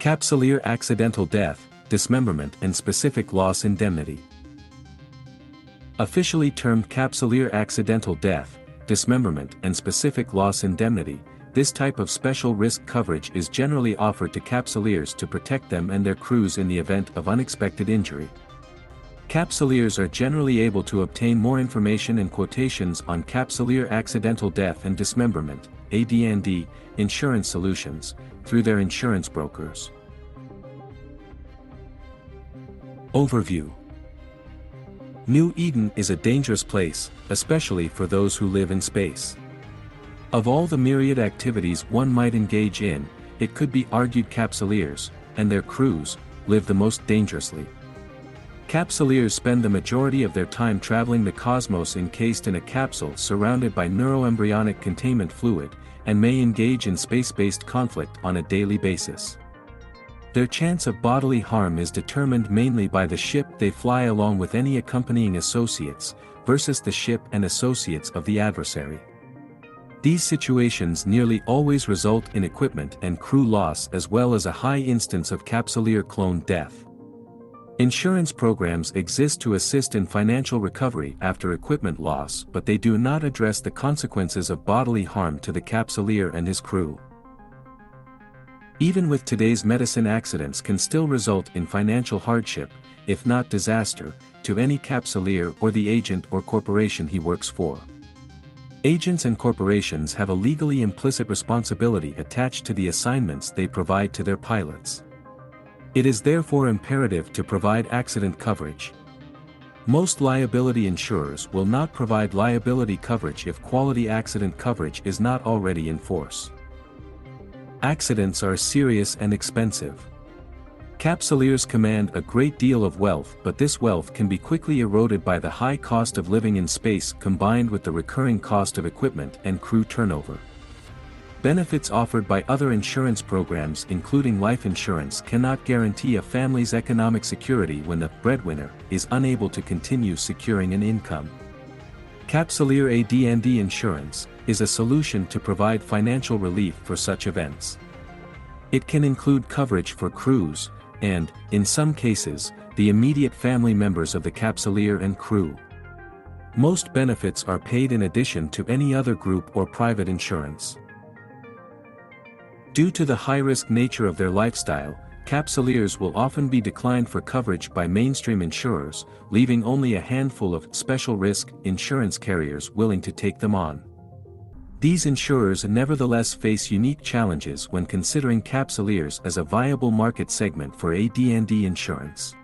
Capsuleer accidental death, dismemberment and specific loss indemnity. Officially termed Capsuleer accidental death, dismemberment and specific loss indemnity, this type of special risk coverage is generally offered to capsuleers to protect them and their crews in the event of unexpected injury. Capsuleers are generally able to obtain more information and quotations on Capsuleer accidental death and dismemberment, AD&D, insurance solutions, through their insurance brokers. Overview. New Eden is a dangerous place, especially for those who live in space. Of all the myriad activities one might engage in, it could be argued capsuleers, and their crews, live the most dangerously. Capsuleers spend the majority of their time traveling the cosmos encased in a capsule surrounded by neuroembryonic containment fluid, and may engage in space-based conflict on a daily basis. Their chance of bodily harm is determined mainly by the ship they fly along with any accompanying associates, versus the ship and associates of the adversary. These situations nearly always result in equipment and crew loss as well as a high instance of capsuleer clone death. Insurance programs exist to assist in financial recovery after equipment loss, but they do not address the consequences of bodily harm to the capsuleer and his crew. Even with today's medicine, accidents can still result in financial hardship, if not disaster, to any capsuleer or the agent or corporation he works for. Agents and corporations have a legally implicit responsibility attached to the assignments they provide to their pilots. It is therefore imperative to provide accident coverage. Most liability insurers will not provide liability coverage if quality accident coverage is not already in force. Accidents are serious and expensive. Capsuleers command a great deal of wealth, but this wealth can be quickly eroded by the high cost of living in space combined with the recurring cost of equipment and crew turnover. Benefits offered by other insurance programs including life insurance cannot guarantee a family's economic security when the breadwinner is unable to continue securing an income. Capsuleer AD&D insurance is a solution to provide financial relief for such events. It can include coverage for crews, and, in some cases, the immediate family members of the capsuleer and crew. Most benefits are paid in addition to any other group or private insurance. Due to the high-risk nature of their lifestyle, capsuleers will often be declined for coverage by mainstream insurers, leaving only a handful of special risk insurance carriers willing to take them on. These insurers nevertheless face unique challenges when considering capsuleers as a viable market segment for AD&D insurance.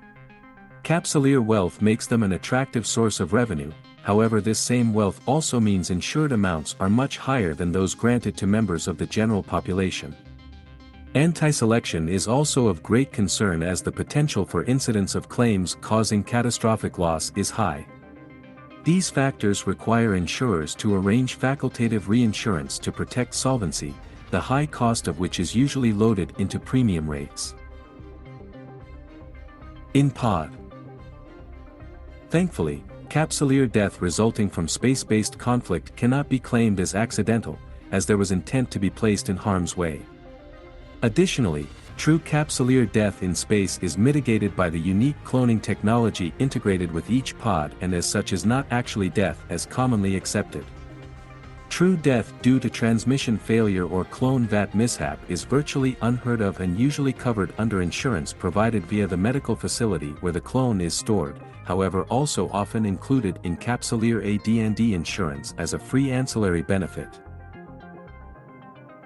Capsuleer wealth makes them an attractive source of revenue, however this same wealth also means insured amounts are much higher than those granted to members of the general population. Anti-selection is also of great concern as the potential for incidents of claims causing catastrophic loss is high. These factors require insurers to arrange facultative reinsurance to protect solvency, the high cost of which is usually loaded into premium rates. In pod. Thankfully, capsuleer death resulting from space-based conflict cannot be claimed as accidental, as there was intent to be placed in harm's way. Additionally, true capsuleer death in space is mitigated by the unique cloning technology integrated with each pod and as such is not actually death as commonly accepted. True death due to transmission failure or clone vat mishap is virtually unheard of and usually covered under insurance provided via the medical facility where the clone is stored, however also often included in capsuleer AD&D insurance as a free ancillary benefit.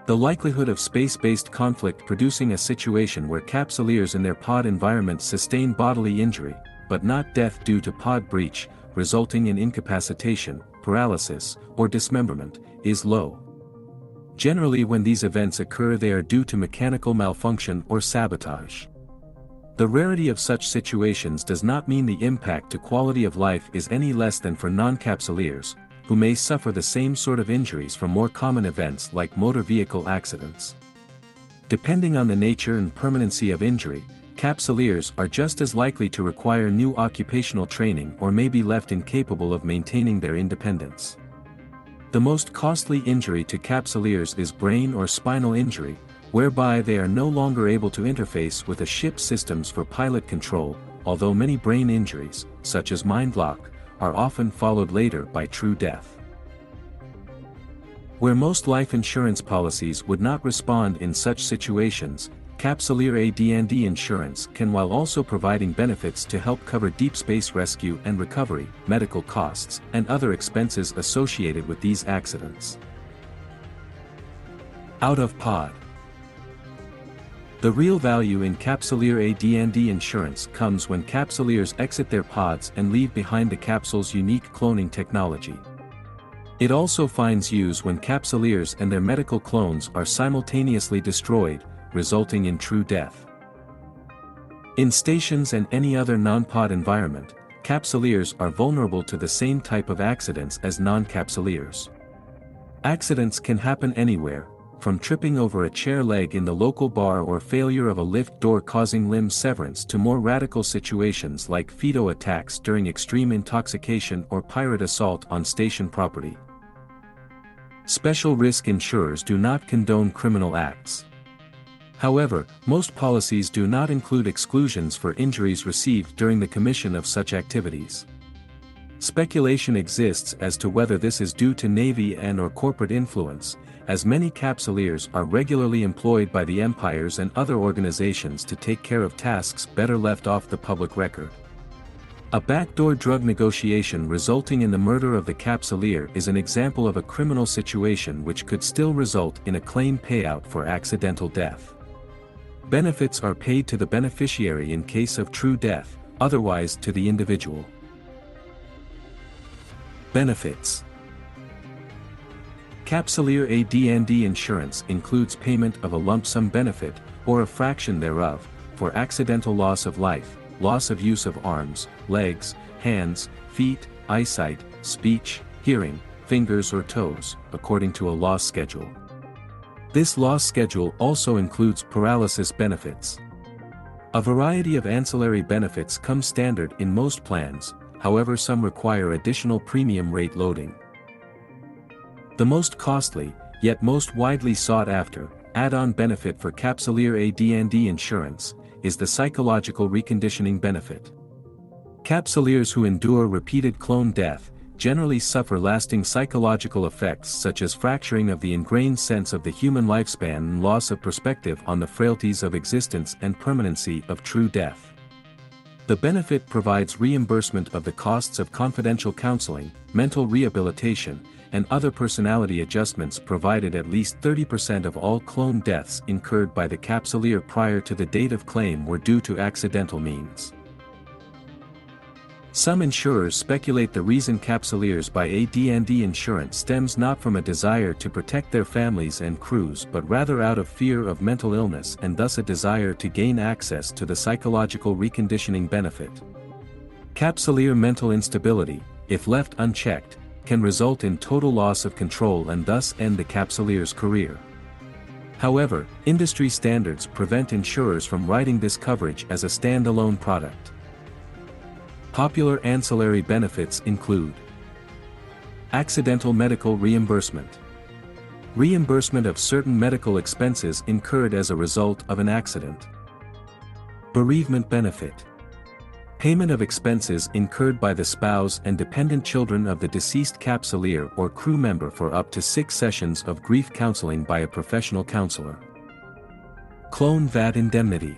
The likelihood of space-based conflict producing a situation where capsuleers in their pod environment sustain bodily injury, but not death due to pod breach, resulting in incapacitation, paralysis, or dismemberment, is low. Generally when these events occur they are due to mechanical malfunction or sabotage. The rarity of such situations does not mean the impact to quality of life is any less than for non-capsuleers, who may suffer the same sort of injuries from more common events like motor vehicle accidents. Depending on the nature and permanency of injury, capsuleers are just as likely to require new occupational training or may be left incapable of maintaining their independence. The most costly injury to capsuleers is brain or spinal injury, whereby they are no longer able to interface with a ship's systems for pilot control, although many brain injuries, such as mind lock, are often followed later by true death. Where most life insurance policies would not respond in such situations, Capsuleer AD&D insurance can, while also providing benefits to help cover deep space rescue and recovery, medical costs, and other expenses associated with these accidents. Out of pod. The real value in Capsuleer AD&D insurance comes when Capsuleers exit their pods and leave behind the capsule's unique cloning technology. It also finds use when Capsuleers and their medical clones are simultaneously destroyed, resulting in true death. In stations and any other non-pod environment, Capsuleers are vulnerable to the same type of accidents as non-Capsuleers. Accidents can happen anywhere, from tripping over a chair leg in the local bar or failure of a lift door causing limb severance to more radical situations like Fido attacks during extreme intoxication or pirate assault on station property. Special risk insurers do not condone criminal acts. However, most policies do not include exclusions for injuries received during the commission of such activities. Speculation exists as to whether this is due to Navy and/or corporate influence, as many Capsuleers are regularly employed by the empires and other organizations to take care of tasks better left off the public record. A backdoor drug negotiation resulting in the murder of the Capsuleer is an example of a criminal situation which could still result in a claim payout for accidental death. Benefits are paid to the beneficiary in case of true death, otherwise to the individual. Benefits. Capsuleer AD&D insurance includes payment of a lump sum benefit, or a fraction thereof, for accidental loss of life, loss of use of arms, legs, hands, feet, eyesight, speech, hearing, fingers or toes, according to a loss schedule. This loss schedule also includes paralysis benefits. A variety of ancillary benefits come standard in most plans, however some require additional premium rate loading. The most costly, yet most widely sought after, add-on benefit for Capsuleer AD&D insurance, is the psychological reconditioning benefit. Capsuleers who endure repeated clone death, generally suffer lasting psychological effects such as fracturing of the ingrained sense of the human lifespan and loss of perspective on the frailties of existence and permanency of true death. The benefit provides reimbursement of the costs of confidential counseling, mental rehabilitation, and other personality adjustments provided at least 30% of all clone deaths incurred by the Capsuleer prior to the date of claim were due to accidental means. Some insurers speculate the reason Capsuleers buy AD&D insurance stems not from a desire to protect their families and crews but rather out of fear of mental illness and thus a desire to gain access to the psychological reconditioning benefit. Capsuleer mental instability, if left unchecked, can result in total loss of control and thus end the Capsuleer's career. However, industry standards prevent insurers from writing this coverage as a standalone product. Popular ancillary benefits include accidental medical reimbursement, reimbursement of certain medical expenses incurred as a result of an accident, bereavement benefit, payment of expenses incurred by the spouse and dependent children of the deceased Capsuleer or crew member for up to 6 sessions of grief counseling by a professional counselor. Clone VAT indemnity.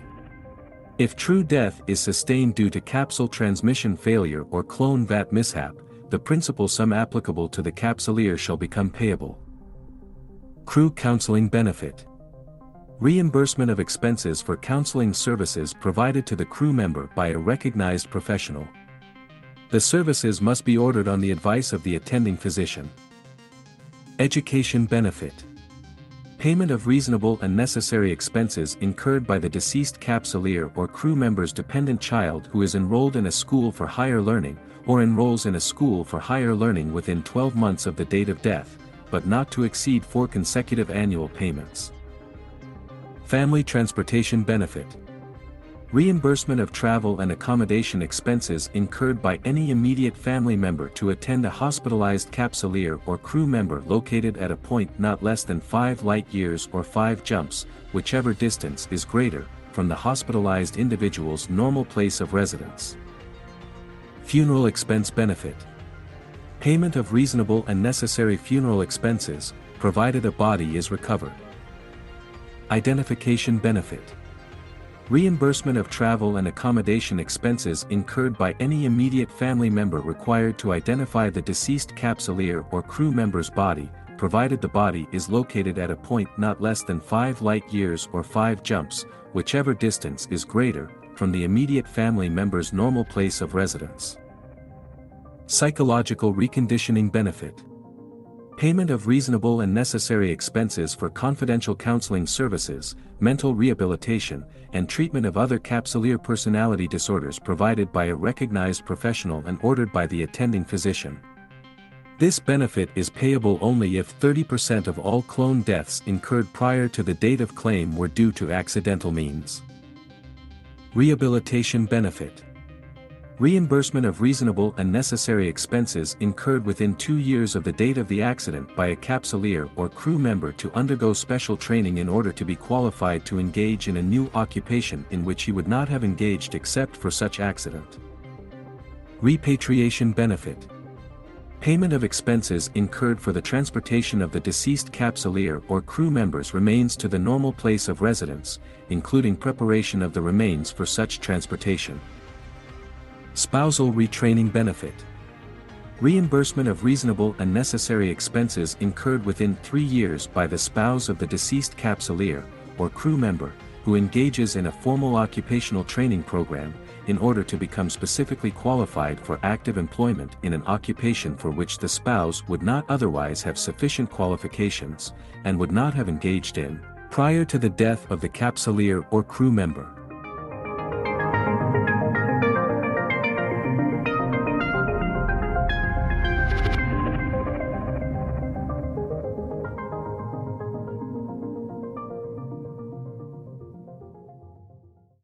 If true death is sustained due to capsule transmission failure or clone VAT mishap, the principal sum applicable to the Capsuleer shall become payable. Crew counseling benefit. Reimbursement of expenses for counseling services provided to the crew member by a recognized professional. The services must be ordered on the advice of the attending physician. Education benefit. Payment of reasonable and necessary expenses incurred by the deceased Capsuleer or crew member's dependent child who is enrolled in a school for higher learning, or enrolls in a school for higher learning within 12 months of the date of death, but not to exceed 4 consecutive annual payments. Family transportation benefit. Reimbursement of travel and accommodation expenses incurred by any immediate family member to attend a hospitalized Capsuleer or crew member located at a point not less than 5 light years or 5 jumps, whichever distance is greater, from the hospitalized individual's normal place of residence. Funeral expense benefit. Payment of reasonable and necessary funeral expenses, provided a body is recovered. Identification benefit. Reimbursement of travel and accommodation expenses incurred by any immediate family member required to identify the deceased Capsuleer or crew member's body, provided the body is located at a point not less than 5 light years or 5 jumps, whichever distance is greater, from the immediate family member's normal place of residence. Psychological reconditioning benefit. Payment of reasonable and necessary expenses for confidential counseling services, mental rehabilitation, and treatment of other Capsuleer personality disorders provided by a recognized professional and ordered by the attending physician. This benefit is payable only if 30% of all clone deaths incurred prior to the date of claim were due to accidental means. Rehabilitation benefit. Reimbursement of reasonable and necessary expenses incurred within 2 years of the date of the accident by a Capsuleer or crew member to undergo special training in order to be qualified to engage in a new occupation in which he would not have engaged except for such accident. Repatriation benefit. Payment of expenses incurred for the transportation of the deceased Capsuleer or crew members' remains to the normal place of residence, including preparation of the remains for such transportation. Spousal retraining benefit. Reimbursement of reasonable and necessary expenses incurred within 3 years by the spouse of the deceased Capsuleer or crew member, who engages in a formal occupational training program, in order to become specifically qualified for active employment in an occupation for which the spouse would not otherwise have sufficient qualifications, and would not have engaged in, prior to the death of the Capsuleer or crew member.